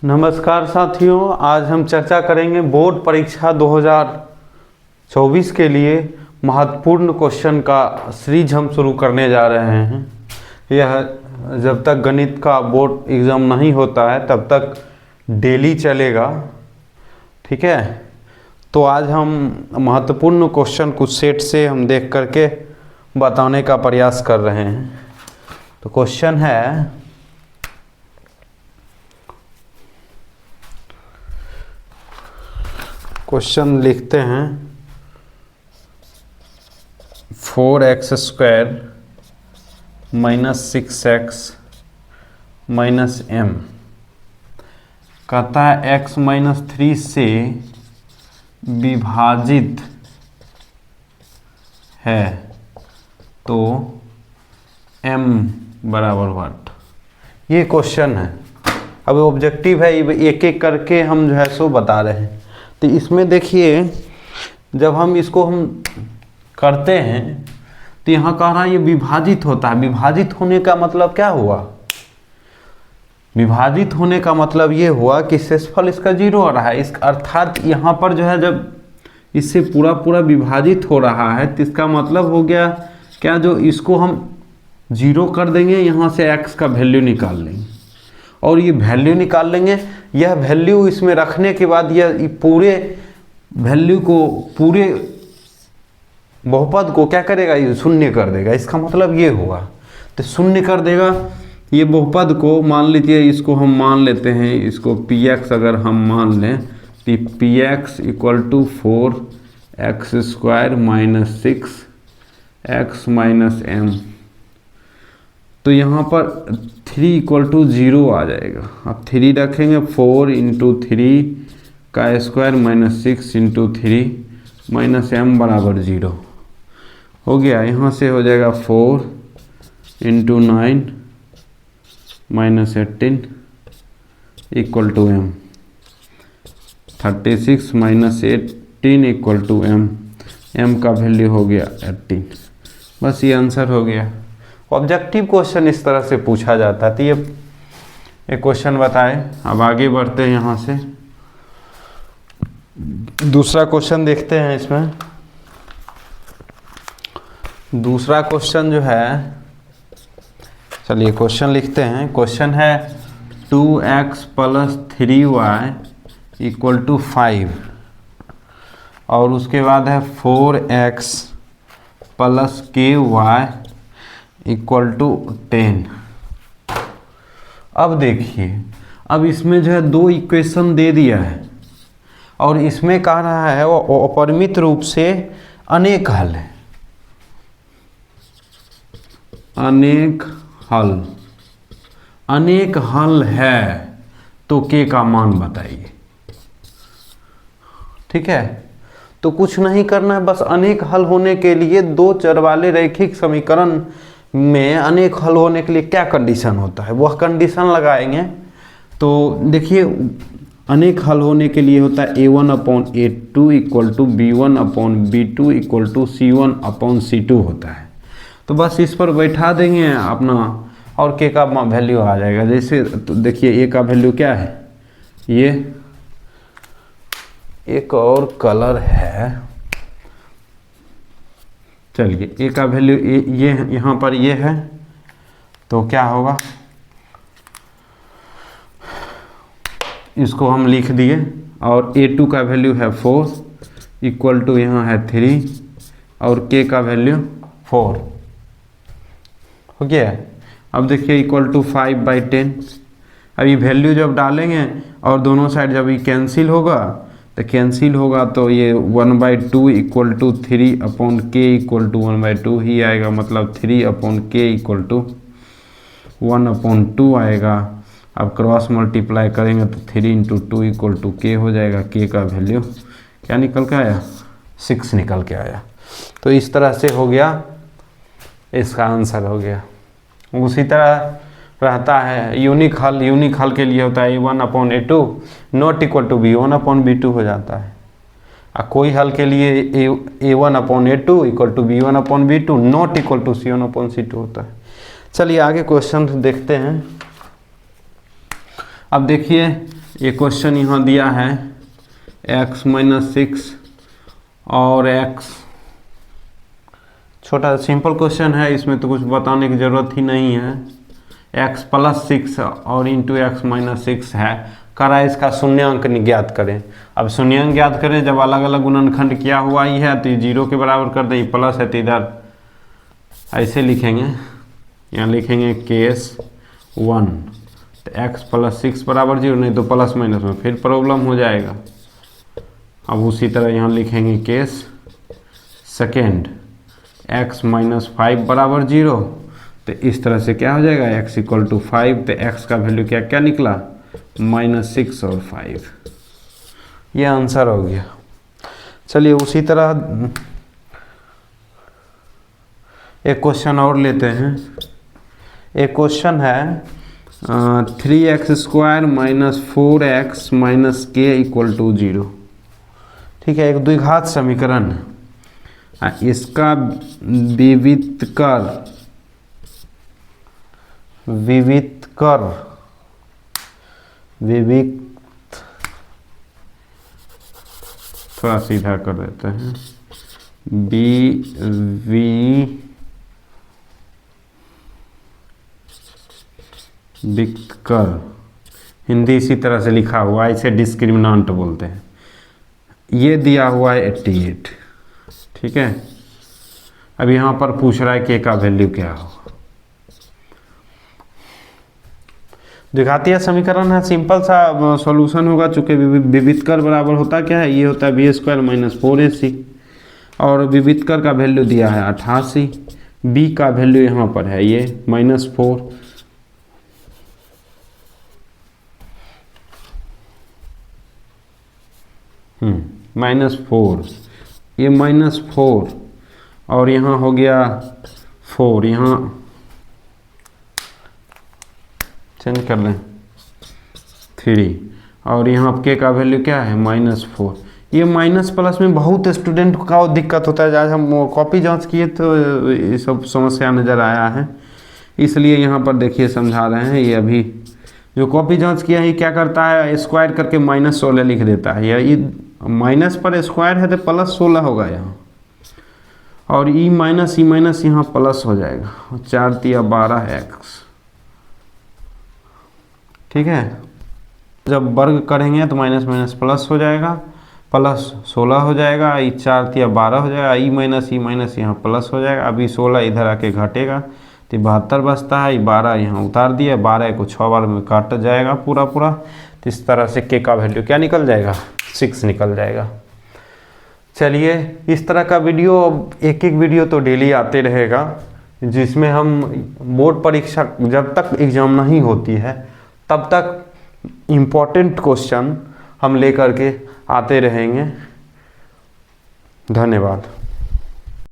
नमस्कार साथियों, आज हम चर्चा करेंगे बोर्ड परीक्षा 2024 के लिए महत्वपूर्ण क्वेश्चन का सीरीज हम शुरू करने जा रहे हैं। यह जब तक गणित का बोर्ड एग्ज़ाम नहीं होता है तब तक डेली चलेगा, ठीक है। तो आज हम महत्वपूर्ण क्वेश्चन कुछ सेट से हम देख करके बताने का प्रयास कर रहे हैं। तो क्वेश्चन है, क्वेश्चन लिखते हैं 4x² - 6x - m कहता है x - 3 से विभाजित है तो m बराबर व्हाट। ये क्वेश्चन है। अब ऑब्जेक्टिव है, एक एक करके हम जो है सो बता रहे हैं। तो इसमें देखिए, जब हम इसको हम करते हैं तो यहाँ कह रहा है ये विभाजित होता है। विभाजित होने का मतलब क्या हुआ? विभाजित होने का मतलब ये हुआ कि शेषफल इसका 0 आ रहा है। इस अर्थात यहाँ पर जो है जब इससे पूरा पूरा विभाजित हो रहा है तो इसका मतलब हो गया क्या, जो इसको हम 0 कर देंगे, यहाँ से x का वैल्यू निकाल लेंगे और ये वैल्यू निकाल लेंगे। यह वैल्यू इसमें रखने के बाद यह पूरे वैल्यू को, पूरे बहुपद को क्या करेगा, ये शून्य कर देगा। इसका मतलब ये हुआ, तो शून्य कर देगा ये बहुपद को। मान लीजिए इसको हम मान लेते हैं, इसको px अगर हम मान लें तो px = 4x² - 6x - m। तो यहाँ पर 3 = 0 आ जाएगा। अब 3 रखेंगे, 4 × 3 का स्क्वायर - 6 × 3 - m बराबर 0 हो गया। यहाँ से हो जाएगा 4 × 9 - 18 = m। 36 - 18 = m। m का वैल्यू हो गया 18। बस ये आंसर हो गया। ऑब्जेक्टिव क्वेश्चन इस तरह से पूछा जाता है। तो ये क्वेश्चन बताए। अब आगे बढ़ते हैं यहाँ से, दूसरा क्वेश्चन देखते हैं। इसमें दूसरा क्वेश्चन जो है, चलिए क्वेश्चन लिखते हैं। क्वेश्चन है 2x + 3y = 5 और उसके बाद है 4x + ky = 10। अब देखिए, अब इसमें जो है दो इक्वेशन दे दिया है और इसमें कह रहा है वो अपरिमित रूप से अनेक हल है। अनेक हल है तो k का मान बताइए, ठीक है। तो कुछ नहीं करना है, बस अनेक हल होने के लिए दो चर वाले रैखिक समीकरण में अनेक हल होने के लिए क्या कंडीशन होता है वह कंडीशन लगाएंगे। तो देखिए, अनेक हल होने के लिए होता है a1/a2 = b1/b2 = c1/c2 होता है। तो बस इस पर बैठा देंगे अपना और k का वैल्यू आ जाएगा। जैसे तो देखिए a का वैल्यू क्या है, ये एक और कलर है, चलिए a का वैल्यू ये यहाँ पर ये है। तो क्या होगा, इसको हम लिख दिए और a2 का वैल्यू है 4 = यहाँ है 3 और k का वैल्यू 4 हो गया। अब देखिए =5/10। अब ये वैल्यू जब डालेंगे और दोनों साइड जब ये कैंसिल होगा तो ये 1/2 = 3/k = 1/2 ही आएगा। मतलब 3/k = 1/2 आएगा। अब क्रॉस मल्टीप्लाई करेंगे तो 3 × 2 = k हो जाएगा। k का वैल्यू क्या निकल के आया, 6 निकल के आया। तो इस तरह से हो गया, इसका आंसर हो गया। उसी तरह रहता है यूनिक हल के लिए होता है a1/a2 ≠ b1/b2 हो जाता है। कोई हल के लिए a1/a2 = b1/b2 ≠ c1/c2 होता है। चलिए आगे क्वेश्चन देखते हैं। अब देखिए ये क्वेश्चन यहाँ दिया है x माइनस 6 और x, छोटा सिंपल क्वेश्चन है, इसमें तो कुछ बताने की ज़रूरत ही नहीं है। x प्लस 6 और इंटू एक्स माइनस 6 है, करा इसका शून्यांक ज्ञात करें। अब शून्यांक ज्ञात करें, जब अलग अलग गुणनखंड किया हुआ ही है तो ये 0 के बराबर कर दें, प्लस है तो इधर ऐसे लिखेंगे, यहाँ लिखेंगे केस 1, तो x प्लस 6 बराबर 0, नहीं तो प्लस माइनस में फिर प्रॉब्लम हो जाएगा। अब उसी तरह यहाँ लिखेंगे केस सेकेंड, x माइनस 5 बराबर 0, तो इस तरह से क्या हो जाएगा x इक्वल टू 5, तो x का वैल्यू क्या क्या निकला -6 और 5, ये आंसर हो गया। चलिए उसी तरह एक क्वेश्चन और लेते हैं। एक क्वेश्चन है 3x² minus 4x minus k equal to 0। ठीक है, एक द्विघात समीकरण है, इसका थोड़ा सीधा कर देते हैं, विवितकर, हिंदी इसी तरह से लिखा हुआ है, इसे डिस्क्रिमिनेंट बोलते हैं। ये दिया हुआ है 88। ठीक है, अब यहाँ पर पूछ रहा है के का वैल्यू क्या होगा। द्विघातीय समीकरण है, सिंपल सा सॉल्यूशन होगा, चूंकि विवितकर बराबर होता क्या है, ये होता है b² माइनस 4ac, और विवितकर का वैल्यू दिया है 88, b का वैल्यू यहाँ पर है ये -4, -4, ये -4 और यहाँ हो गया 4, यहाँ चेंज कर लें 3, और यहाँ के का वैल्यू क्या है -4। ये माइनस प्लस में बहुत स्टूडेंट का दिक्कत होता है, आज हम कॉपी जांच किए तो ये सब समस्या नज़र आया है, इसलिए यहाँ पर देखिए समझा रहे हैं। ये अभी जो कॉपी जांच किया है, क्या करता है स्क्वायर करके -16 लिख देता है, ये माइनस पर स्क्वायर है तो +16 होगा यहाँ, और ई माइनस यहाँ प्लस हो जाएगा, 4 × 12x। ठीक है, जब वर्ग करेंगे तो माइनस माइनस प्लस हो जाएगा, +16 हो जाएगा, ई 4 × 12 हो जाएगा, ई माइनस यहाँ प्लस हो जाएगा। अभी 16 इधर आके घटेगा तो 72 बचता है, 12 यहाँ उतार दिया, 12 को 6 बार में काट जाएगा पूरा, तो इस तरह से के का वैल्यू क्या निकल जाएगा 6 निकल जाएगा। चलिए, इस तरह का वीडियो, एक वीडियो तो डेली आते रहेगा, जिसमें हम बोर्ड परीक्षा जब तक एग्ज़ाम नहीं होती है तब तक इम्पोर्टेंट क्वेश्चन हम लेकर के आते रहेंगे। धन्यवाद।